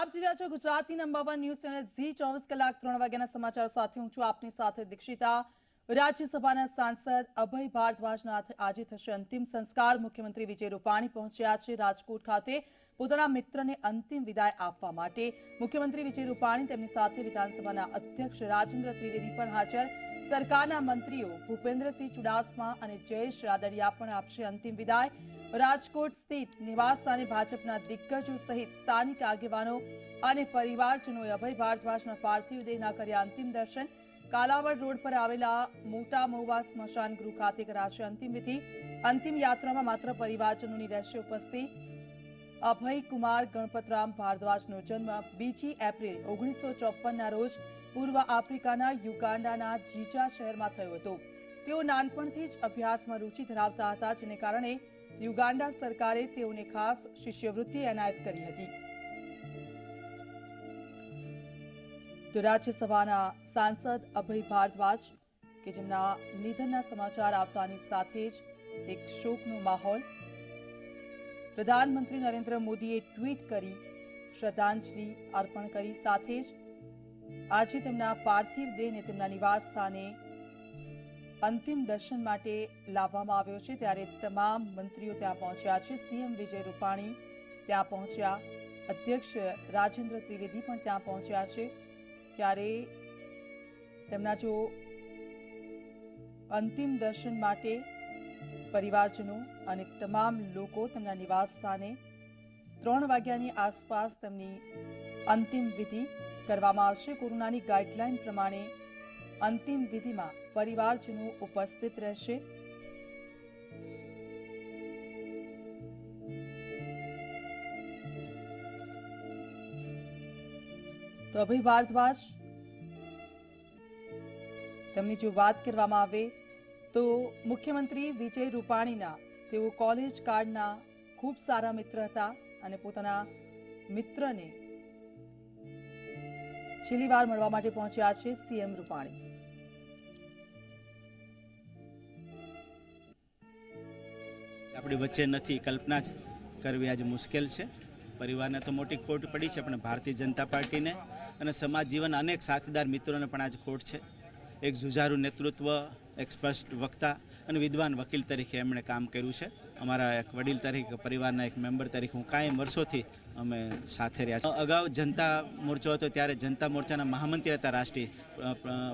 આપ જોઈ રહ્યા છો ગુજરાતની નંબર 1 ન્યૂઝ ચેનલ ઝી 24 કલાક 3 વાગ્યાના સમાચાર સાથે હું છું આપની સાથે દીક્ષિતા। રાજ્યસભાના સાંસદ અભય ભારદ્વાજના આજે થશે અંતિમ સંસ્કાર। મુખ્યમંત્રી વિજય રૂપાણી પહોંચ્યા છે રાજકોટ ખાતે પોતાના મિત્રને અંતિમ વિદાય આપવા માટે। મુખ્યમંત્રી વિજય રૂપાણી તેમની સાથે વિધાનસભાના અધ્યક્ષ રાજેન્દ્ર ત્રિવેદી પણ હાજર। સરકારના મંત્રીઓ ભૂપેન્દ્રસિંહ ચુડાસમા અને જયેશ રાદડિયા પણ આપશે અંતિમ વિદાય। રાજકોટ સ્થિત નિવાસસ્થાને ભાજપના દિગ્ગજો સહિત સ્થાનિક આગેવાનો અને પરિવારજનોએ અભય ભારદ્વાજના પાર્થિવ દેહના કર્યા અંતિમ દર્શન। કાલાવડ રોડ પર આવેલા મોટા મહુવા સ્મશાન ગૃહ ખાતે કરાશે અંતિમ વિધિ। અંતિમ યાત્રામાં માત્ર પરિવારજનોની રહેશે ઉપસ્થિતિ। અભય કુમાર ગણપતરામ ભારદ્વાજનો જન્મ 2 એપ્રિલ 1954ના રોજ પૂર્વ આફ્રિકાના યુગાન્ડાના જીજા શહેરમાં થયો હતો। તેઓ નાનપણથી જ અભ્યાસમાં રુચિ ધરાવતા હતા, જેને કારણે યુગાન્ડા સરકારે તેઓને ખાસ શિષ્યવૃત્તિ એનાયત કરી હતી। તો રાજ્યસભાના સાંસદ અભય ભારદ્વાજ કે જેમના નિધનના સમાચાર આવતાની સાથે જ એક શોકનો માહોલ। પ્રધાનમંત્રી નરેન્દ્ર મોદીએ ટ્વીટ કરી શ્રદ્ધાંજલિ અર્પણ કરી, સાથે જ આજે તેમના પાર્થિવ દેહને તેમના નિવાસ સ્થાને અંતિમ દર્શન માટે લાવવામાં આવ્યો છે, ત્યારે તમામ મંત્રીઓ ત્યાં પહોંચ્યા છે। સીએમ વિજય રૂપાણી ત્યાં પહોંચ્યા, અધ્યક્ષ રાજેન્દ્ર ત્રિવેદી પણ ત્યાં પહોંચ્યા છે। ત્યારે તેમના જો અંતિમ દર્શન માટે પરિવારજનો અને તમામ લોકો તેમના નિવાસ સ્થાને 3 વાગ્યાની આસપાસ તેમની અંતિમ વિધિ કરવામાં આવશે। કોરોનાની ગાઈડલાઈન પ્રમાણે અંતિમ વિધિમાં પરિવારજનો ઉપસ્થિત રહેશે। તો અભય ભારદ્વાજ તેમની જો વાત કરવામાં આવે તો મુખ્યમંત્રી વિજય રૂપાણીના તેઓ કોલેજ કાળના ખૂબ સારા મિત્ર હતા અને પોતાના મિત્રને છેલ્લી વાર મળવા માટે પહોંચ્યા છે સીએમ રૂપાણી। આપણી વચ્ચે નથી, કલ્પના જ કરવી આજે મુશ્કેલ છે। પરિવારને તો મોટી ખોટ પડી છે, પણ ભારતીય જનતા પાર્ટીને અને સમાજ જીવન અનેક સાથીદાર મિત્રોને પણ આજ ખોટ છે। એક જુઝારું નેતૃત્વ, એક સ્પષ્ટ વક્તા અને વિદ્વાન વકીલ તરીકે એમણે કામ કર્યું છે। અમારા એક વડીલ તરીકે, પરિવારના એક મેમ્બર તરીકે હું કાયમ વર્ષોથી અમે સાથે રહ્યા છીએ। અગાઉ જનતા મોરચો હતો ત્યારે જનતા મોરચાના મહામંત્રી હતા રાષ્ટ્રીય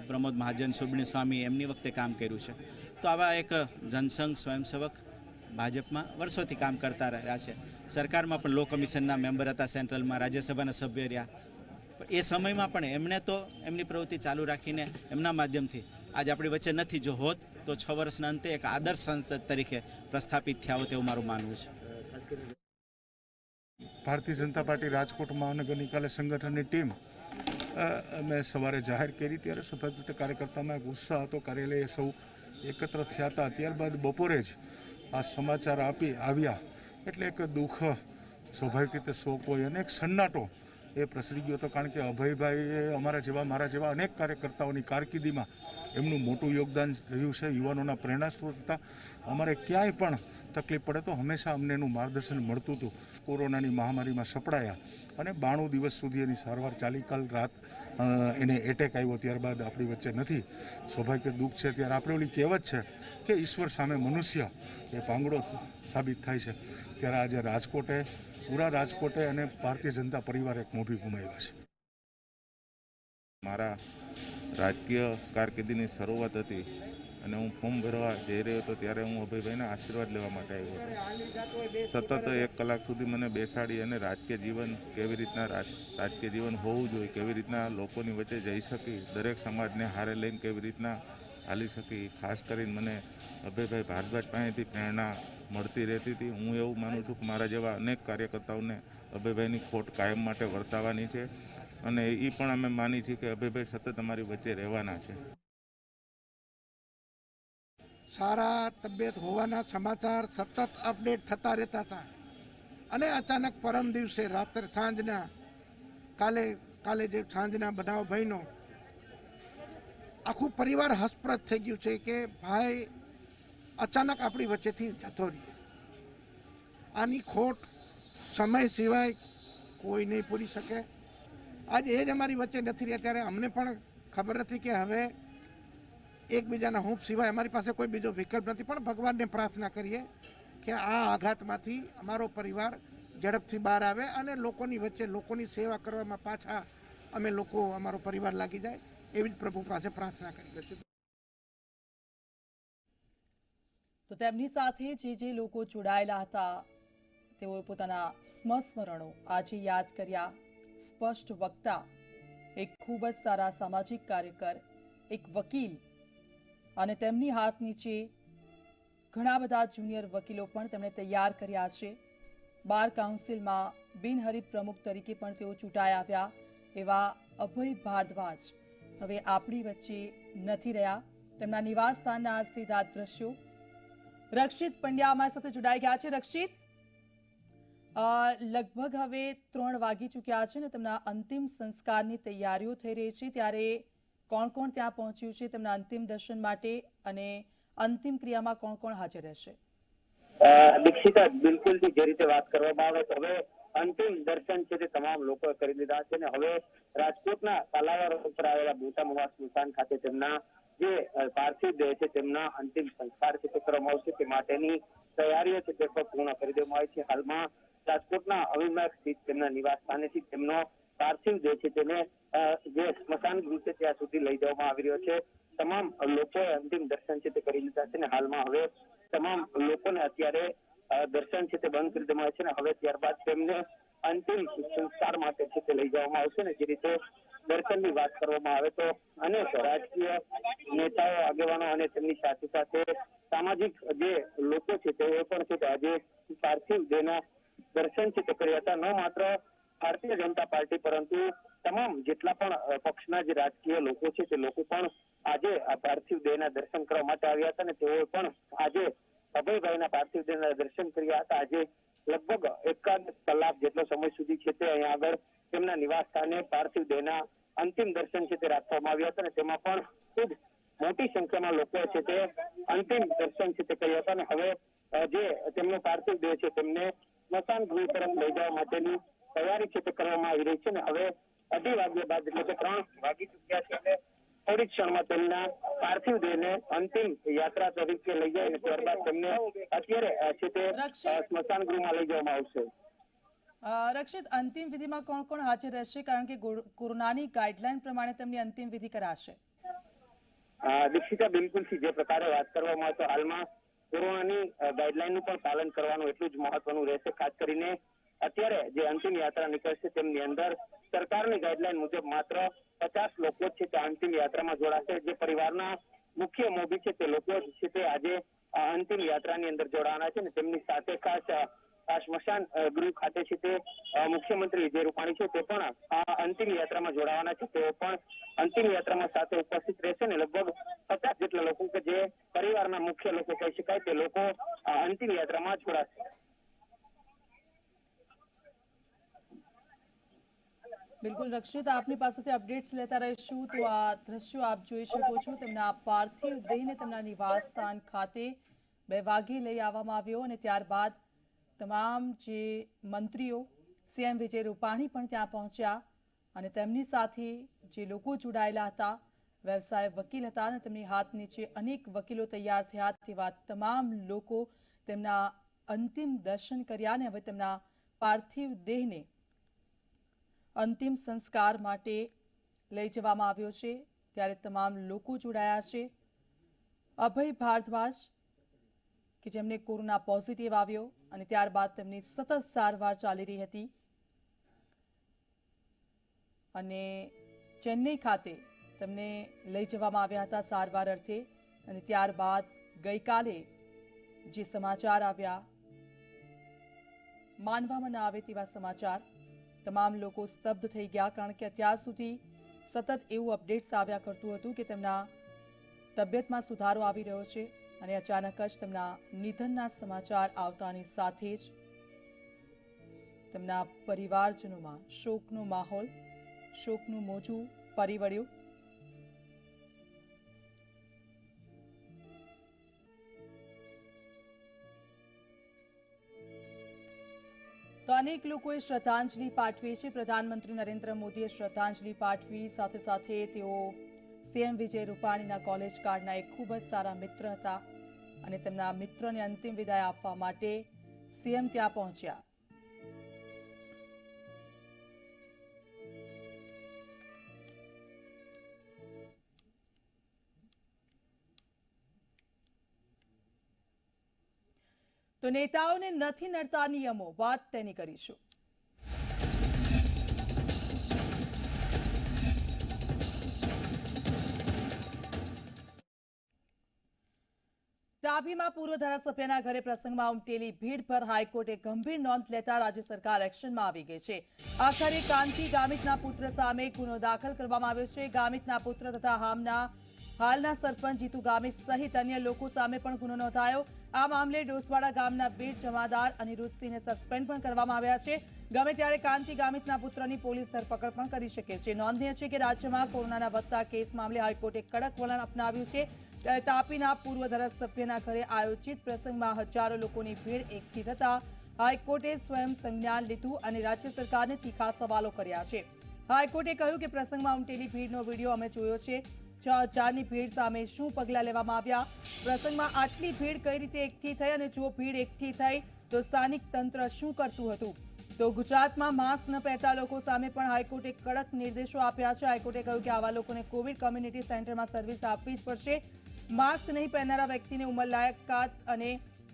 પ્રમોદ મહાજન સુરબણી સ્વામી, એમની વખતે કામ કર્યું છે। તો આવા એક જનસંઘ સ્વયંસેવક ભાજપમાં વર્ષોથી કામ કરતા રહ્યા છે। સરકારમાં પણ લો કમિશનના મેમ્બર હતા, સેન્ટ્રલમાં રાજ્યસભાના સભ્ય રહ્યા। એ સમયમાં પણ એમણે તો એમની પ્રવૃત્તિ ચાલુ રાખીને એમના માધ્યમથી આજે આપણી વચ્ચે નથી। જો હોત તો 6 વર્ષના અંતે એક આદર્શ સંસદ તરીકે પ્રસ્થાપિત થયા હોત એવું મારું માનવું છે। ભારતીય જનતા પાર્ટી રાજકોટ મહાનગરની કાલે સંગઠનની ટીમ મેં સવારે જાહેર કરી ત્યારે સ્વાભાવિક રીતે કાર્યકર્તામાં એક ઉત્સાહ હતો, કાર્યાલયે સૌ એકત્ર થયા હતા। ત્યારબાદ બપોરે જ આ સમાચાર આવ્યા એટલે એક દુઃખ, સ્વાભાવિક રીતે શોક હોય અને એક સન્નાટો એ પ્રસરી ગયો હતો, કારણ કે અભયભાઈએ મારા જેવા અનેક કાર્યકર્તાઓની કારકિર્દીમાં એમનું મોટું યોગદાન રહ્યું છે। યુવાનોના પ્રેરણા સ્ત્રોત હતા। અમારે ક્યાંય પણ તકલીફ પડે તો હંમેશા અમને એનું માર્ગદર્શન મળતું હતું। કોરોનાની મહામારીમાં સપડાયા અને 92 દિવસ સુધી એની સારવાર ચાલી। કાલ રાત એને એટેક આવ્યો, ત્યારબાદ આપણી વચ્ચે નથી। સ્વાભાવિક દુઃખ છે। ત્યારે આપણે ઓલી કહેવત છે કે ઈશ્વર સામે મનુષ્ય એ પાંગડો સાબિત થાય છે। ત્યારે આજે પૂરા રાજકોટે અને ભારતીય જનતા પરિવારે એક મોભી ગુમાવ્યા છે। મારા રાજકીય કારકિર્દીની શરૂઆત હતી અને હું ફોર્મ ભરવા જઈ રહ્યો હતો ત્યારે હું અભયભાઈના આશીર્વાદ લેવા માટે આવ્યો હતો। સતત 1 કલાક સુધી મને બેસાડી અને રાજકીય જીવન કેવી રીતના રાજકીય જીવન હોવું જોઈએ, કેવી રીતના લોકોની વચ્ચે જઈ શકી, દરેક સમાજને હારે લઈને કેવી રીતના હાલી શકી, ખાસ કરીને મને અભયભાઈ ભારદ્વાજ પાસેથી પ્રેરણા મળતી રહેતી હતી। હું એવું માનું છું કે મારા જેવા અનેક કાર્યકર્તાઓને અભયભાઈની ખોટ કાયમ માટે વર્તાવાની છે અને એ પણ અમે માની છીએ કે અભયભાઈ સતત અમારી વચ્ચે રહેવાના છે। સારા તબિયત હોવાના સમાચાર સતત અપડેટ થતા રહેતા હતા અને અચાનક પરમ દિવસે રાત્રે સાંજના કાલે જે સાંજના બનાવ ભાઈનો આખું પરિવાર હસપ્રદ થઈ ગયું છે કે ભાઈ અચાનક આપણી વચ્ચેથી જતો રહ્યો। આની ખોટ સમય સિવાય કોઈ નહીં પૂરી શકે। આજે એ જ અમારી વચ્ચે નથી રહ્યા ત્યારે અમને પણ ખબર નથી કે હવે એકબીજાના હૂંફ સિવાય અમારી પાસે કોઈ બીજો વિકલ્પ નથી, પણ ભગવાનને પ્રાર્થના કરીએ કે આ આઘાતમાંથી અમારો પરિવાર ઝડપથી બહાર આવે અને લોકોની વચ્ચે લોકોની સેવા કરવામાં પાછા અમે લોકો અમારો પરિવાર લાગી જાય એવી જ પ્રભુ પાસે પ્રાર્થના કરીએ. તો તેમની સાથે જે લોકો જોડાયેલા હતા તેઓએ પોતાના સ્મરણો આજે યાદ કર્યા. સ્પષ્ટ વક્તા, એક ખૂબ જ સારા સામાજિક કાર્યકર, એક વકીલ અને તેમની હાથ નીચે ઘણા બધા જુનિયર વકીલો પણ તેમણે તૈયાર કર્યા છે. બાર કાઉન્સિલમાં બિનહરીફ પ્રમુખ તરીકે પણ તેઓ ચૂંટાઈ આવ્યા એવા અભય ભારદ્વાજ હવે આપણી વચ્ચે નથી રહ્યા. તેમના નિવાસ સ્થાનના સીધા દ્રશ્યો. રક્ષિત પંડ્યા અમારી સાથે જોડાઈ ગયા છે. રક્ષિત, લગભગ હવે 3 વાગી ચૂક્યા છે ને તેમના અંતિમ સંસ્કારની તૈયારીઓ થઈ રહી છે, ત્યારે કોણ કોણ ત્યાં પહોંચ્યું છે તેમના અંતિમ દર્શન માટે અને અંતિમ ક્રિયામાં કોણ કોણ હાજર રહેશે? દીક્ષિતા, બિલકુલ જે રીતે વાત કરવામાં આવે તો હવે અંતિમ દર્શન છે તે તમામ લોકોએ કરી લીધા છે અને હવે રાજકોટના તાલાવા રોડ પર આવેલા મોટા મવા સ્મશાન ખાતે તેમના જે પાર્થિવ દેહ છે તેમના અંતિમ સંસ્કાર છે તે કરવામાં આવશે. તે માટેની તૈયારીઓ છે તે પણ પૂર્ણ કરી દેવામાં આવી છે. હાલમાં રાજકોટના અવિમાર્ગ સ્થિત તેમના નિવાસ સ્થાનેથી તેમનો પાર્થિવ દેહ છે તેને જે સ્મશાન ગૃહ છે ત્યાં સુધી લઈ જવામાં આવી રહ્યો છે. તમામ લોકોએ અંતિમ દર્શન છે તે કરી લીધા છે અને હાલમાં હવે તમામ લોકોને અત્યારે દર્શન છે તે બંધ કરી દેવામાં આવે છે અને હવે ત્યારબાદ તેમને અંતિમ સંસ્કાર માટે છે તે લઈ જવામાં આવશે. ને જે રીતે દર્શનની વાત કરવામાં આવે તો અનેક રાજકીય નેતાઓ, આગેવાનો અને તેમની સાથે સાથે સામાજિક જે લોકો છે તેઓ પણ છે આજે પાર્થિવ દેહના દર્શન છે તે કર્યા હતા. ન માત્ર ભારતીય જનતા પાર્ટી પરંતુ તમામ જેટલા પણ પક્ષના જે રાજકીય લોકો છે તે લોકો પણ આજે આ પાર્થિવ દેહના દર્શન કરવા માટે આવ્યા હતા અને તેઓ પણ આજે અભયભાઈના પાર્થિવ દેહના દર્શન કર્યા હતા. આજે લગભગ 1 કલાક જેટલો સમય સુધી છે તે અહીંયા આગળ તેમના નિવાસ સ્થાને પાર્થિવ દેહના અંતિમ દર્શન છે તે રાખવામાં આવ્યા હતા અને તેમાં પણ ખૂબ મોટી સંખ્યામાં લોકો છે તે અંતિમ દર્શન છે તે કર્યા હતા અને હવે જે તેમનો પાર્થિવ દેહ છે તેમને સ્મશાન ગૃહ તરફ લઈ જવા માટેની તૈયારી છે તે કરવામાં આવી રહી છે અને હવે 2:30 વાગ્યા બાદ એટલે કે 3 વાગી ચૂક્યા છે એટલે થોડી ક્ષણમાં તેમના પાર્થિવ દેહને અંતિમ યાત્રા તરીકે લઈ જાય અને ત્યારબાદ તેમને અત્યારે છે તે સ્મશાન ગૃહમાં લઈ જવામાં આવશે. રક્ષિત, અંતિમ વિધિમાં કોણ કોણ હાજર રહેશે? કારણ કે કોરોનાની ગાઈડલાઈન પ્રમાણે તેમની અંતિમ વિધિ કરાશે. દીક્ષિતા, બિલકુલથી જે પ્રકારે વાત કરવામાં આવે તો હાલમાં કોરોનાની ગાઈડલાઈનનું પણ પાલન કરવાનું એટલું જ મહત્વનું રહેશે. ખાસ કરીને અત્યારે જે અંતિમ યાત્રા નીકળશે તેમની અંદર સરકારની ગાઈડલાઈન મુજબ માત્ર 50 લોકો છે તે અંતિમ યાત્રામાં જોડાશે. જે પરિવારના મુખ્ય મોભી છે તે લોકો છે તે આજે અંતિમ યાત્રાની અંદર જોડાવાના છે અને તેમની સાથે ખાસ આ સ્મશાન ગૃહ ખાતે છે તે મુખ્યમંત્રી વિજય રૂપાણી છે તે પણ આ અંતિમ યાત્રામાં જોડાવાના છે. તેઓ પણ અંતિમ યાત્રામાં સાથે ઉપસ્થિત રહેશે ને લગભગ 50 જેટલા લોકો કે જે પરિવારના મુખ્ય લોકો કહી શકાય તે લોકો અંતિમ યાત્રામાં જોડાશે. બિલકુલ રક્ષિત, આપની પાસેથી અપડેટ્સ લેતા રહીશું. તો આ દ્રશ્યો આપ જોઈ શકો છો. તેમના પાર્થિવ દેહને તેમના નિવાસ સ્થાન ખાતે 2 વાગે લઈ આવવામાં આવ્યો અને ત્યારબાદ તમામ જે મંત્રીઓ, સીએમ વિજય રૂપાણી પણ ત્યાં પહોંચ્યા અને તેમની સાથે જે લોકો જોડાયેલા હતા, વ્યવસાય વકીલ હતા અને તેમની હાથ નીચે અનેક વકીલો તૈયાર થયા તેવા તમામ લોકો તેમના અંતિમ દર્શન કર્યા અને હવે તેમના પાર્થિવ દેહને અંતિમ સંસ્કાર માટે લઈ જવામાં આવ્યો છે. ત્યારે તમામ લોકો જોડાયા છે. અભય ભારદ્વાજ કે જેમને કોરોના પોઝિટિવ આવ્યો અને ત્યારબાદ તેમની સતત સારવાર ચાલી રહી હતી અને ચેન્નઈ ખાતે તેમને લઈ જવામાં આવ્યા હતા સારવાર અર્થે અને ત્યારબાદ ગઈકાલે જે સમાચાર આવ્યા, માનવામાં ન આવે તેવા સમાચાર, તમામ લોકો સ્તબ્ધ થઈ ગયા. કારણ કે અત્યાર સુધી સતત એવું અપડેટ્સ આવ્યા કરતું હતું કે તેમના તબિયતમાં સુધારો આવી રહ્યો છે અને અચાનક જ તેમના નિધનના સમાચાર આવતાની સાથે જ તેમના પરિવારજનોમાં શોકનો માહોલ, શોકનું મોજું ફરી વળ્યું. તો અનેક લોકોએ શ્રદ્ધાંજલિ પાઠવી છે. પ્રધાનમંત્રી નરેન્દ્ર મોદીએ શ્રદ્ધાંજલિ પાઠવી. સાથે સાથે તેઓ સીએમ વિજય રૂપાણીના કોલેજ કાળના એક ખૂબ જ સારા મિત્ર હતા અને તેમના મિત્રને અંતિમ વિદાય આપવા માટે સીએમ ત્યાં પહોંચ્યા. તો નેતાઓને નથી નડતા નિયમો, વાત તેની કરીશું. તાપીમાં પૂર્વ ધારાસભ્યના ઘરે પ્રસંગમાં ઉમટેલી ભીડ પર હાઈકોર્ટે ગંભીર નોંધ લેતા રાજ્ય સરકાર એક્શનમાં આવી ગઈ છે. આખરે કાંતિ ગામિતના પુત્ર સામે ગુનો દાખલ કરવામાં આવ્યો છે. ગામિતના પુત્ર તથા હાલના સરપંચ જીતુ ગામિત સહિત અન્ય લોકો સામે પણ ગુનો નોંધાયો. આ મામલે ડોસવાડા ગામના બેટ જમાદાર અનિરુદ્ધસિંહને સસ્પેન્ડ પણ કરવામાં આવ્યા છે. ગમે ત્યારે કાંતિ ગામિતના પુત્રની પોલીસ ધરપકડ પણ કરી શકે છે. નોંધનીય છે કે રાજ્યમાં કોરોનાના વધતા કેસ મામલે હાઈકોર્ટે કડક વલણ અપનાવ્યું છે. ત્યારે તાપીના પૂર્વ ધારાસભ્યના ઘરે આયોજિત પ્રસંગમાં હજારો લોકોની ભીડ એકઠી થતા હાઈકોર્ટે સ્વયં સંજ્ઞાન લીધું અને રાજ્ય સરકારને તીખા સવાલો કર્યા છે. હાઈકોર્ટે કહ્યું કે પ્રસંગમાં ઉમટેલી ભીડનો વિડીયો અમે જોયો છે. 6000ની ભીડ સામે શું પગલાં લેવામાં આવ્યા? પ્રસંગમાં આટલી ભીડ કઈ રીતે એકઠી થઈ અને જો ભીડ એકઠી થઈ તો સ્થાનિક તંત્ર શું કરતું હતું? તો ગુજરાતમાં માસ્ક ન પહેરતા લોકો સામે પણ હાઈકોર્ટે કડક નિર્દેશો આપ્યા છે. હાઈકોર્ટે કહ્યું કે આવા લોકોને કોવિડ કોમ્યુનિટી સેન્ટરમાં સર્વિસ આપવી જ પડશે. માસ્ક નહીં પહેરનારા વ્યક્તિને ઉંમરલાયકાત અને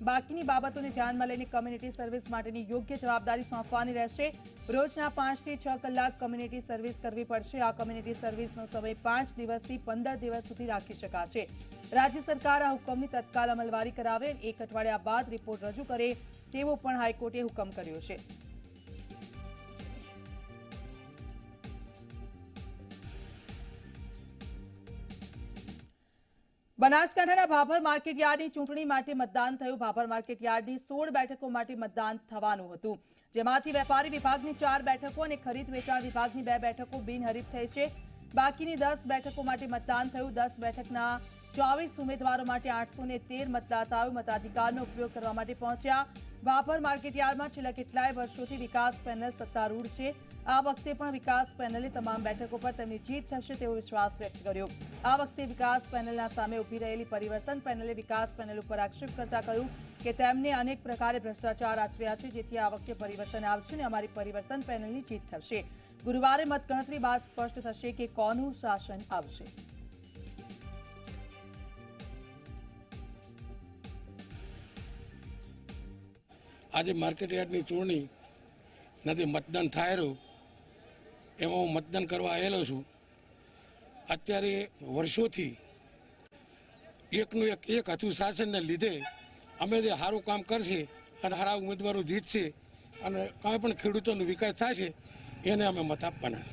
બાકીની બાબતોને ધ્યાનમાં લઈને કોમ્યુનિટી સર્વિસ માટેની યોગ્ય જવાબદારી સોંપવાની રહેશે. રોજના 5 થી 6 કલાક કોમ્યુનિટી સર્વિસ કરવી પડશે. આ કોમ્યુનિટી સર્વિસનો સમય 5 દિવસથી 15 દિવસ સુધી રાખી શકાશે. રાજ્ય સરકાર આ હુકમની તત્કાલ અમલવારી કરાવે, 1 અઠવાડિયા બાદ રિપોર્ટ રજૂ કરે તેવો પણ હાઈકોર્ટે હુકમ કર્યો છે. બનાસકાંઠાના ભાભર માર્કેટયાર્ડની ચૂંટણી માટે મતદાન થયું. ભાભર માર્કેટયાર્ડની 16 બેઠકો માટે મતદાન થવાનું હતું, જેમાંથી વેપારી વિભાગની 4 બેઠકો અને ખરીદ વેચાણ વિભાગની 2 બેઠકો બિનહરીફ થઈ છે. બાકીની 10 બેઠકો માટે મતદાન થયું. 10 બેઠકના 24 ઉમેદવારો માટે 813 મતદાતાઓ મતાધિકારનો ઉપયોગ કરવા માટે પહોંચ્યા. ભાભર માર્કેટયાર્ડમાં છેલ્લા કેટલાય વર્ષોથી વિકાસ પેનલ સત્તારૂઢ છે. આ વખતે પણ વિકાસ પેનલે તમામ બેઠકો પર તેમની જીત થશે તેવો વિશ્વાસ વ્યક્ત કર્યો. આ વખતે વિકાસ પેનલના સામે ઊભી રહેલી પરિવર્તન પેનલે વિકાસ પેનલ ઉપર આક્ષેપ કરતા કહ્યું કે તેમને અનેક પ્રકારે ભ્રષ્ટાચાર આચર્યા છે, જેથી આ વખતે પરિવર્તન આવશે અને અમારી પરિવર્તન પેનલની જીત થશે. ગુરુવારે મતગણતરી બાદ સ્પષ્ટ થશે કે કોનું શાસન આવશે. આજે માર્કેટયાર્ડની ચૂંટણી નથી મતદાન થાયેલું, એમાં હું મતદાન કરવા આવેલો છું. અત્યારે વર્ષોથી એકનું એક હતું શાસનને લીધે અમે જે સારું કામ કરશે અને સારા ઉમેદવારો જીતશે અને કાંઈ પણ ખેડૂતોનો વિકાસ થશે એને અમે મત આપવાના.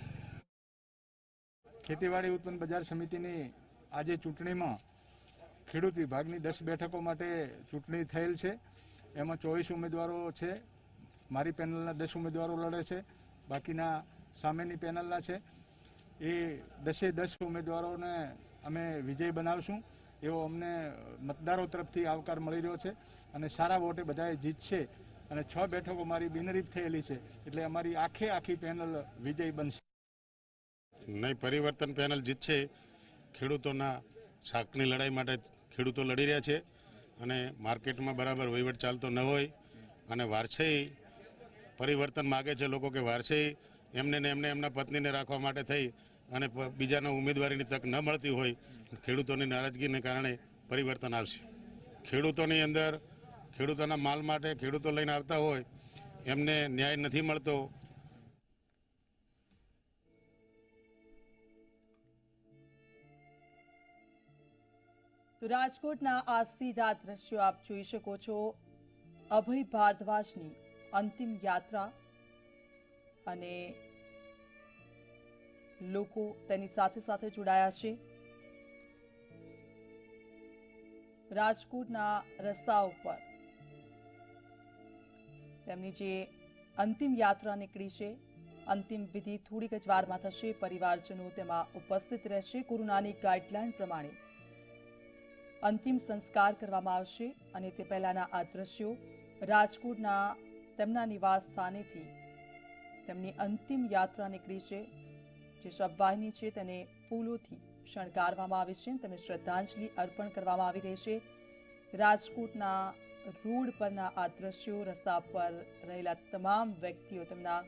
ખેતીવાડી ઉત્પન્ન બજાર સમિતિની આજે ચૂંટણીમાં ખેડૂત વિભાગની 10 બેઠકો માટે ચૂંટણી થયેલ છે. એમાં 24 ઉમેદવારો છે. મારી પેનલના 10 ઉમેદવારો લડે છે, બાકીના સામેની પેનલના છે. એ 10 ઉમેદવારોને અમે વિજય બનાવશું એવો અમને મતદારો તરફથી આવકાર મળી રહ્યો છે અને સારા વોટે બધાએ જીતશે અને 6 બેઠકો મારી બિનહરીફ થયેલી છે, એટલે અમારી આખી પેનલ વિજય બનશે. નહીં, પરિવર્તન પેનલ જીતશે. ખેડૂતોના શાકની લડાઈ માટે ખેડૂતો લડી રહ્યા છે અને માર્કેટમાં બરાબર વહીવટ ચાલતો ન હોય અને વારસાઈ પરિવર્તન માગે છે લોકો, કે વારસાઈ એમને ને એમના પત્નીને રાખવા માટે થઈ અને બીજાના ઉમેદવારીની તક ન મળતી હોય, ખેડૂતોની નારાજગીને કારણે પરિવર્તન આવશે. ખેડૂતોની અંદર ખેડૂતોના માલ માટે ખેડૂતો લઈને આવતા હોય એમને ન્યાય નથી મળતો. તો રાજકોટના આ સીધા દ્રશ્યો આપ જોઈ શકો છો. અભય ભારદ્વાજની અંતિમ યાત્રા અને લોકો તેની સાથે સાથે જોડાયા છે. રાજકોટના રસ્તા ઉપર તેમની જે અંતિમ યાત્રા નીકળી છે, અંતિમ વિધિ થોડીક જ વારમાં થશે. પરિવારજનો તેમાં ઉપસ્થિત રહેશે. કોરોનાની ગાઈડલાઈન પ્રમાણે અંતિમ સંસ્કાર કરવામાં આવશે અને તે પહેલાના આ દ્રશ્યો રાજકોટના તેમના નિવાસ સ્થાનેથી તેમની અંતિમ યાત્રા નીકળી છે. જે શબવાહિની છે તેને ફૂલોથી શણગારવામાં આવી છે. તેમને શ્રદ્ધાંજલિ અર્પણ કરવામાં આવી રહી છે. રાજકોટના રોડ પરના આ દ્રશ્યો, રસ્તા પર રહેલા તમામ વ્યક્તિઓ તેમના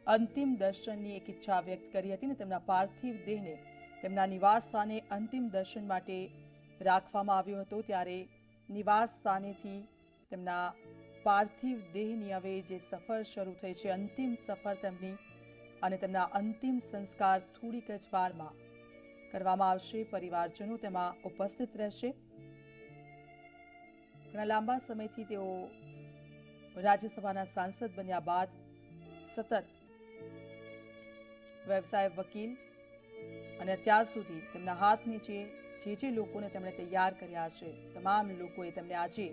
અંતિમ દર્શનની એક ઈચ્છા વ્યક્ત કરી હતી અને તેમના પાર્થિવ દેહને તેમના નિવાસ સ્થાને અંતિમ દર્શન માટે રાખવામાં આવ્યો હતો. ત્યારે નિવાસ સ્થાનેથી તેમના પાર્થિવ દેહની હવે જે સફર શરૂ થઈ છે, અંતિમ સફર તેમની, અને તેમના અંતિમ સંસ્કાર થોડીક જ વારમાં કરવામાં આવશે. પરિવારજનો તેમાં ઉપસ્થિત રહેશે. ઘણા લાંબા સમયથી તેઓ રાજ્યસભાના સાંસદ બન્યા બાદ સતત વ્યવસાય વકીલ અને અત્યાર સુધી તેમના હાથ નીચે જે લોકોને તેમણે તૈયાર કર્યા છે, તમામ લોકોએ તેમને આજે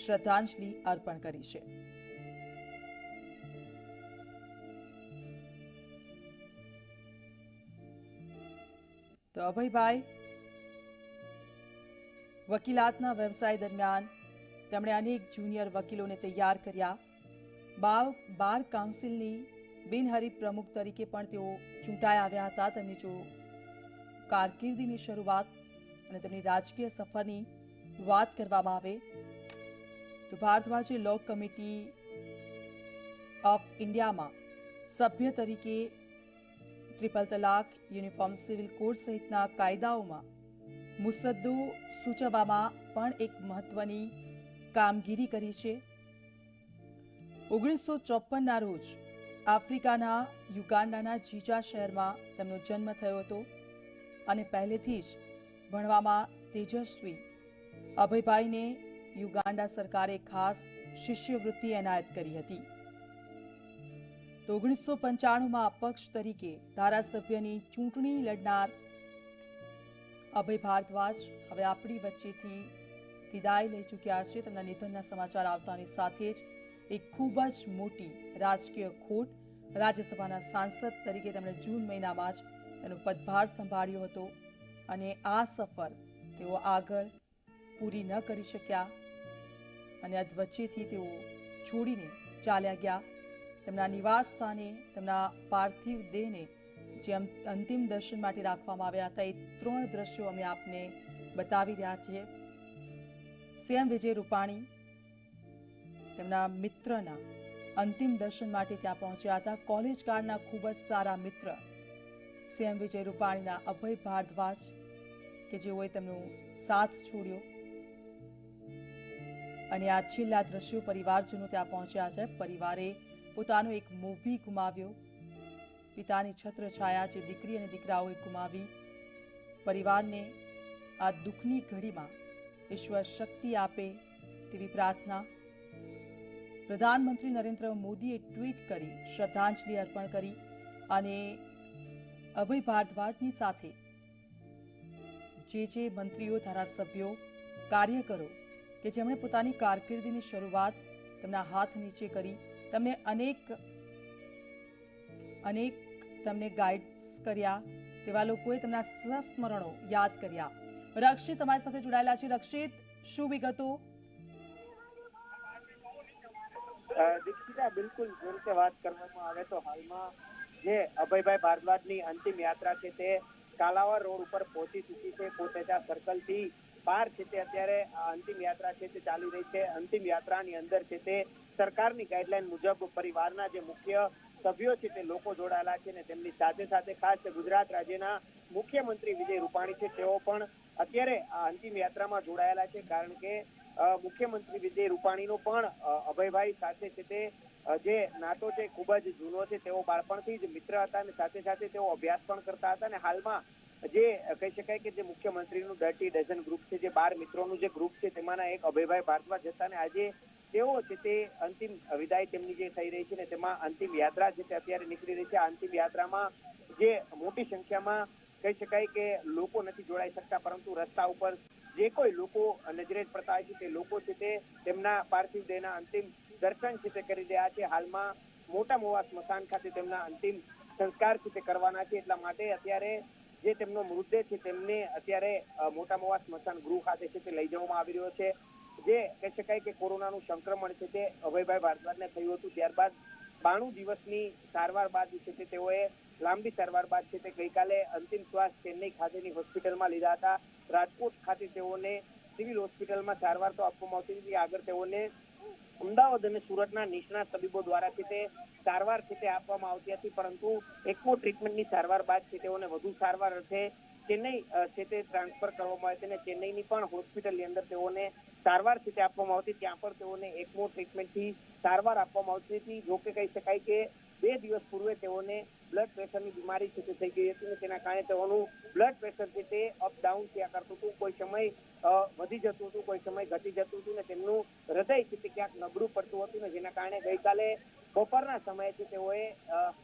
શ્રદ્ધાંજલિ અર્પણ કરી છે. તો અભયભાઈ વકીલાતના વ્યવસાય દરમિયાન તેમણે અનેક જુનિયર વકીલોને તૈયાર કર્યા. બાર કાઉન્સિલની બિનહરીફ પ્રમુખ તરીકે પણ તેઓ ચૂંટાઈ આવ્યા હતા. તેમની જો કારકિર્દીની શરૂઆત અને તેમની રાજકીય સફરની વાત કરવામાં આવે તો ભારદ્વાજે લો કમિટી ઓફ ઇન્ડિયામાં સભ્ય તરીકે ટ્રિપલ તલાક, યુનિફોર્મ સિવિલ કોડ સહિતના કાયદાઓમાં મુસદ્દો સૂચવવામાં પણ એક મહત્વની કામગીરી કરી છે. 1954ના રોજ આફ્રિકાના યુગાન્ડાના જીજા શહેરમાં તેમનો જન્મ થયો હતો અને પહેલેથી જ ભણવામાં તેજસ્વી અભયભાઈને યુગાન્ડા સરકારે ખાસ શિષ્યવૃત્તિ એનાયત કરી હતી. તો 1995માં અપક્ષ તરીકે ધારાસભ્યની ચૂંટણી લડનાર અભય ભારદ્વાજ હવે આપણી વચ્ચેથી વિદાય લઈ ચૂક્યા છે. તેમના નિધનના સમાચાર આવતાની સાથે જ એક ખૂબ જ મોટી રાજકીય ખોટ. રાજ્યસભાના સાંસદ તરીકે તેમણે જૂન મહિનામાં જ તેનો પદભાર સંભાળ્યો હતો અને આ સફર તેઓ આગળ પૂરી ન કરી શક્યા અને અધવચ્ચેથી તેઓ છોડીને ચાલ્યા ગયા. તેમના નિવાસ સ્થાને તેમના પાર્થિવ દેહને જે અંતિમ દર્શન માટે રાખવામાં આવ્યા હતા, એ 3 દ્રશ્યો અમે આપને બતાવી રહ્યા છીએ. સીએમ વિજય રૂપાણી તેમના મિત્રના અંતિમ દર્શન માટે ત્યાં પહોંચ્યા હતા. કોલેજ કાળના ખૂબ જ સારા મિત્ર સીએમ વિજય રૂપાણીના અભય ભારદ્વાજ કે જેઓએ તેમનો સાથ છોડ્યો અને આ છેલ્લા દ્રશ્યો પરિવારજનો ત્યાં પહોંચ્યા છે. પરિવારે પોતાનો એક મોભી ગુમાવ્યો, પિતાની છત્રછાયા જે દીકરી અને દીકરાઓએ ગુમાવી. પરિવારને આ દુઃખની ઘડીમાં ઈશ્વર શક્તિ આપે તેવી પ્રાર્થના. પ્રધાનમંત્રી નરેન્દ્ર મોદીએ ટ્વીટ કરી શ્રદ્ધાંજલિ અર્પણ કરી અને અભય ભારદ્વાજની સાથે જે મંત્રીઓ, ધારાસભ્યો, કાર્યકરો કે જેમણે પોતાની કારકિર્દીની શરૂઆત તેમના હાથ નીચે કરી, તેમને અનેક તેમને ગાઈડ્સ કર્યા, તેવા લોકોએ તેમના સંસ્મરણો યાદ કર્યા. રક્ષિત તમારી સાથે જોડાયેલા છે. રક્ષિત, શું વિગતો? દીક્ષિતા, બિલકુલ જે રીતે વાત કરવામાં આવે તો હાલમાં જે અભયભાઈ ભારદ્વાજની અંતિમ યાત્રા છે તે કાલાવડ રોડ ઉપર પહોંચી ચૂકી છે. કોટેચા સર્કલથી બહાર છે તે અત્યારે અંતિમ યાત્રા છે તે ચાલી રહી છે. અંતિમ યાત્રાની અંદર છે તે સરકારની ગાઈડલાઈન મુજબ પરિવારના જે મુખ્ય સભ્યો છે તે લોકો જોડાયેલા છે અને તેમની સાથે સાથે ખાસ ગુજરાત રાજ્યના મુખ્યમંત્રી વિજય રૂપાણી છે તેઓ પણ અત્યારે આ અંતિમ યાત્રામાં જોડાયેલા છે. કારણ કે મુખ્યમંત્રી વિજય રૂપાણીનો પણ અભયભાઈ સાથે છે તે જે નાતો છે ખૂબ જ જૂનો છે. તેઓ બાળપણથી જ મિત્ર હતા અને સાથે સાથે તેઓ અભ્યાસ પણ કરતા હતા અને હાલમાં જે કહી શકાય કે જે મુખ્યમંત્રીનું 30 ડઝન ગ્રુપ છે, જે 12 મિત્રોનું જે ગ્રુપ છે તેમાંના એક અભયભાઈ ભારદ્વાજ હતા અને આજે તેઓ છે તે અંતિમ વિદાય તેમની જે થઈ રહી છે ને તેમાં અંતિમ યાત્રા છે તે અત્યારે નીકળી રહી છે. આ અંતિમ યાત્રામાં જે મોટી સંખ્યામાં કહી શકાય કે લોકો નથી જોડાઈ શકતા, પરંતુ રસ્તા ઉપર જે કોઈ લોકો નજરે પડતા હોય છે તે લોકો છે તે તેમના પાર્થિવ દેહના અંતિમ દર્શન છે તે કરી રહ્યા છે. હાલમાં મોટા મોવા સ્મશાન ખાતે તેમના અંતિમ સંસ્કાર છે તે કરવાના છે. એટલા માટે અત્યારે જે તેમનો મૃતદેહ છે તેમને અત્યારે મોટા મોવા સ્મશાન ગૃહ ખાતે છે તે લઈ જવામાં આવી રહ્યો છે. જે કહી શકાય કે કોરોનાનું સંક્રમણ છે તે અભયભાઈ ભારદ્વાજને થયું હતું. ત્યારબાદ 92 દિવસની સારવાર બાદ છે તે તેઓએ લાંબી સારવાર બાદ છે તે ગઈકાલે અંતિમ શ્વાસ ચેન્નઈ ખાતેની હોસ્પિટલમાં લીધા હતા. રાજકોટ ખાતે તેઓને સિવિલ હોસ્પિટલમાં સારવાર તો આપવામાં આવતી હતી. આગળ તેઓને અમદાવાદ અને સુરતના નિષ્ણાત તબીબો દ્વારા છે તે સારવાર છે તે આપવામાં આવતી હતી, પરંતુ એક્મો ટ્રીટમેન્ટની સારવાર બાદ છે તેઓને વધુ સારવાર અર્થે ચેન્નઈ છે તે ટ્રાન્સફર કરવામાં આવે છે અને ચેન્નઈની પણ હોસ્પિટલની અંદર તેઓને સારવાર છે તે આપવામાં આવતી. ત્યાં પણ તેઓને એક્મો ટ્રીટમેન્ટથી સારવાર આપવામાં આવતી હતી. જોકે કહી શકાય કે 2 દિવસ પૂર્વે તેઓને બ્લડ પ્રેશરની બીમારી છે તે થઈ ગઈ હતી અને તેના કારણે તેઓનું બ્લડ પ્રેશર છે તે અપડાઉન થયા કરતું હતું. કોઈ સમય વધી જતું હતું, કોઈ સમય ઘટી જતું હતું ને તેમનું હૃદય છે તે ક્યાંક નબળું પડતું હતું ને જેના કારણે ગઈકાલે બપોરના સમયે છે તેઓએ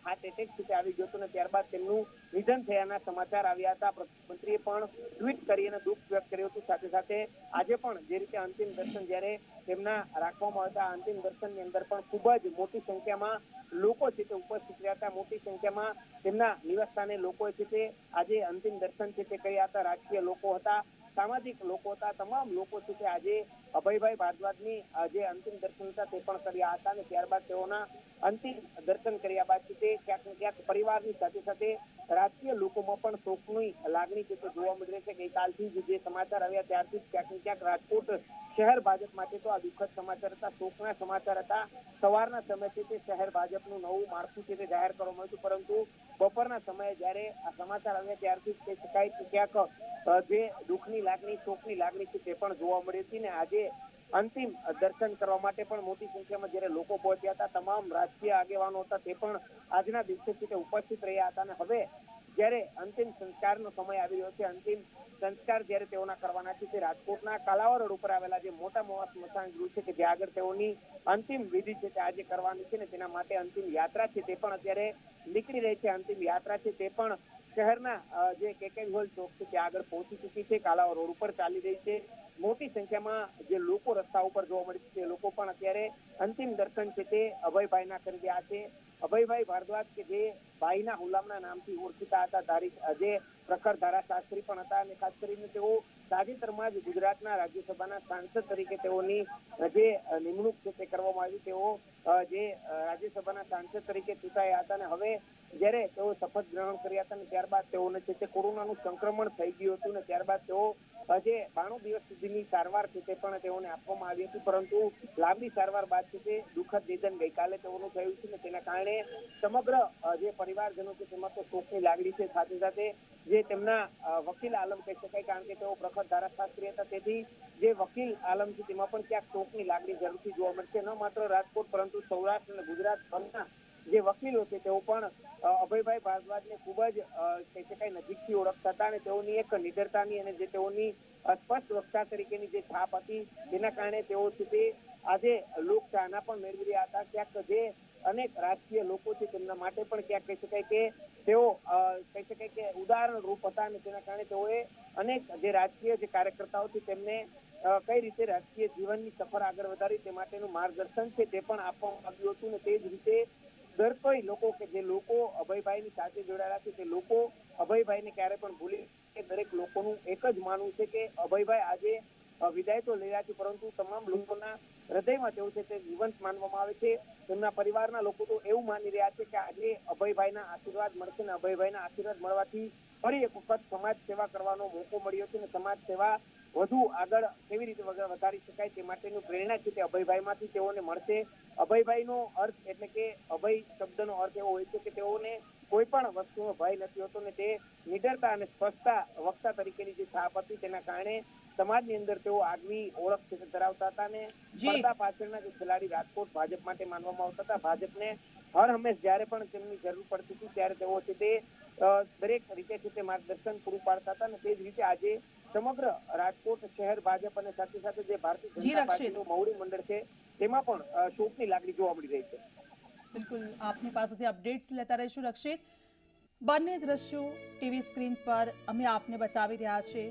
હાર્ટ એટેક છે તે આવી ગયો હતો ને ત્યારબાદ તેમનું નિધન થયાના સમાચાર આવ્યા હતા. પ્રધાનમંત્રીએ પણ ટ્વીટ કરી અને દુઃખ વ્યક્ત કર્યું હતું. સાથે સાથે આજે પણ જે રીતે અંતિમ દર્શન જ્યારે તેમના રાખવામાં આવ્યા હતા, અંતિમ દર્શનની અંદર પણ ખૂબ જ મોટી સંખ્યામાં લોકો છે તે ઉપસ્થિત રહ્યા હતા. મોટી સંખ્યામાં તેમના નિવાસસ્થાને લોકો છે તે આજે અંતિમ દર્શન છે તે કર્યા હતા. રાજકીય લોકો હતા, સામાજિક લોકો હતા, તમામ લોકો છે તે આજે અભયભાઈ ભારદ્વાજની જે અંતિમ દર્શન હતા તે પણ કર્યા હતા અને ત્યારબાદ તેઓના અંતિમ દર્શન કર્યા બાદ છે તે ક્યાંક ને ક્યાંક પરિવારની સાથે સાથે રાજકીય લોકોમાં પણ શોકની લાગણી છે તે જોવા મળી રહી છે. ગઈકાલથી જે સમાચાર આવ્યા ત્યારથી જ ક્યાંક ને ક્યાંક રાજકોટ શહેર ભાજપ માટે તો આ દુઃખદ સમાચાર હતા, શોકના સમાચાર હતા. સવારના સમયથી તે શહેર ભાજપનું નવું માળખું છે તે જાહેર કરવામાં આવ્યું હતું, પરંતુ બપોરના સમયે જ્યારે આ સમાચાર આવ્યા ત્યારથી કહી શકાય કે ક્યાંક જે દુઃખની લાગણી, શોકની લાગણી છે તે પણ જોવા મળી હતી ને આજે અંતિમ દર્શન કરવા માટે પણ મોટી સંખ્યામાં જ્યારે લોકો પહોંચ્યા હતા, તમામ રાજકીય આગેવાનો હતા તે પણ આજના દિવસે છે તે ઉપસ્થિત રહ્યા હતા અને હવે જ્યારે અંતિમ સંસ્કારનો સમય આવી રહ્યો છે, અંતિમ સંસ્કાર જ્યારે તેઓના કરવાના છે તે રાજકોટના કાલાવા રોડ ઉપર આવેલા જે મોટા મોવા સ્મશાન ગૃહ છે કે જ્યાં આગળ તેઓની અંતિમ વિધિ છે તે આજે કરવાની છે ને તેના માટે અંતિમ યાત્રા છે તે પણ અત્યારે નીકળી રહી છે. અંતિમ યાત્રા છે તે પણ શહેરના જે કેકેન હોલ ચોક છે ત્યાં આગળ પહોંચી ચૂકી છે. કાલાવા રોડ ઉપર ચાલી રહી છે. મોટી સંખ્યામાં જે લોકો રસ્તા ઉપર જોવા મળી છે તે લોકો પણ અત્યારે અંતિમ દર્શન છે તે અભયભાઈના કરી રહ્યા છે. અભયભાઈ ભારદ્વાજ કે જે ભાઈના હુલામણા નામથી ઓળખીતા હતા, જે પ્રખર ધારાશાસ્ત્રી પણ હતા અને ખાસ કરીને તેઓ તાજેતરમાં જ ગુજરાતના રાજ્યસભાના સાંસદ તરીકે તેઓની જે નિમણૂક છે તે કરવામાં આવી. તેઓ જે રાજ્યસભાના સાંસદ તરીકે ચૂંટાયા હતા અને હવે જ્યારે તેઓ શપથ ગ્રહણ કર્યા હતા ને ત્યારબાદ તેઓને છે તે કોરોનાનું સંક્રમણ થઈ ગયું હતું ને ત્યારબાદ તેઓ જે 92 દિવસ સુધીની સારવાર છે તે પણ તેઓને આપવામાં આવી હતી, પરંતુ લાંબી સારવાર બાદ છે તે દુઃખદ નિધન ગઈકાલે તેઓનું થયું છે ને તેના કારણે સમગ્ર જે પરિવારજનો છે તેમાં તો શોકની લાગણી છે. સાથે સાથે જે તેમના વકીલ આલમ કહી શકાય, કારણ કે તેઓ પ્રખર ધારાશાસ્ત્રી હતા, તેથી જે વકીલ આલમ છે તેમાં પણ ક્યાંક શોકની લાગણી જરૂરથી જોવા મળશે. ન માત્ર રાજકોટ પરંતુ સૌરાષ્ટ્ર અને ગુજરાત ભરના જે વકીલો છે તેઓ પણ અભયભાઈ ભારદ્વાજને ખૂબ જ કહી શકાય નજીકથી ઓળખતા હતા અને તેઓની એક નિડરતાની અને જે તેઓની સ્પષ્ટ વક્તા તરીકેની જે છાપ હતી તેના કારણે તેઓ છે તે આજે લોકચાહના પણ મેળવી રહ્યા હતા. ક્યાંક જે અનેક રાજકીય લોકો છે તેમના માટે પણ ક્યાંક કહી શકાય કે તેઓ કહી શકાય કે ઉદાહરણ રૂપ હતા અને તેના કારણે તેઓએ અનેક જે રાજકીય જે કાર્યકર્તાઓ છે તેમને કઈ રીતે રાજકીય જીવનની સફર આગળ વધારી તે માટેનું માર્ગદર્શન છે તે પણ આપવામાં આવ્યું હતું. ને તે જ રીતે દર કોઈ લોકો કે જે લોકો અભયભાઈની સાથે જોડાયેલા છે તે લોકો અભયભાઈને ક્યારે પણ ભૂલી કે દરેક લોકોનું એક જ માનવું છે કે અભયભાઈ આજે વિદાય તો લઈ રહ્યા છે, પરંતુ તમામ લોકોના હૃદયમાં તેવું છે તે જીવંત માનવામાં આવે છે. તેમના પરિવારના લોકો તો એવું માની રહ્યા છે કે આજે અભયભાઈના આશીર્વાદ મળશે ને અભયભાઈના આશીર્વાદ મળવાથી ફરી એક વખત સમાજ સેવા કરવાનો મોકો મળ્યો છે અને સમાજ સેવા વધુ આગળ કેવી રીતે વધારી શકાય તે માટેનું પ્રેરણા છે તે અભયભાઈમાંથી તેઓને મળશે. અભયભાઈનો અર્થ એટલે કે અભય શબ્દનો અર્થ એવો હોય છે કે તેઓને કોઈ પણ વસ્તુનો ભય નથી હોતો ને તે નિડરતા અને સ્પષ્ટતા વક્તા તરીકેની જે છાપ હતી તેના કારણે સમાજની અંદર તેઓ આગવી ઓળખ છે ધરાવતા હતા અને પડદા પાછળના જે ખેલાડી રાજકોટ ભાજપ માટે માનવામાં આવતા હતા. ભાજપને હર હંમેશ જ્યારે પણ તેમની જરૂર પડતી હતી ત્યારે તેઓ છે તે દરેક રીતે છે તે માર્ગદર્શન પૂરું પાડતા હતા અને તે જ રીતે આજે સમગ્ર રાજકોટ શહેર ભાજપ અને સાથે સાથે જે ભારતીય જનતા પાર્ટીનું મવડી મંડળ છે તેમાં પણ શોકની લાગણી જોવા મળી રહી છે. બિલકુલ, આપની પાસેથી અપડેટ્સ લેતા રહીશું રક્ષિત. બંને દ્રશ્યો ટીવી સ્ક્રીન પર અમે આપને બતાવી રહ્યા છે.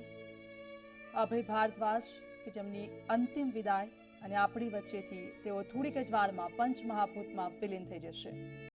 અભય ભારદ્વાજ કે જેમની અંતિમ વિદાય અને આપણી વચ્ચેથી તેઓ થોડીક જ વારમાં પંચમહાભૂતમાં વિલીન થઈ જશે.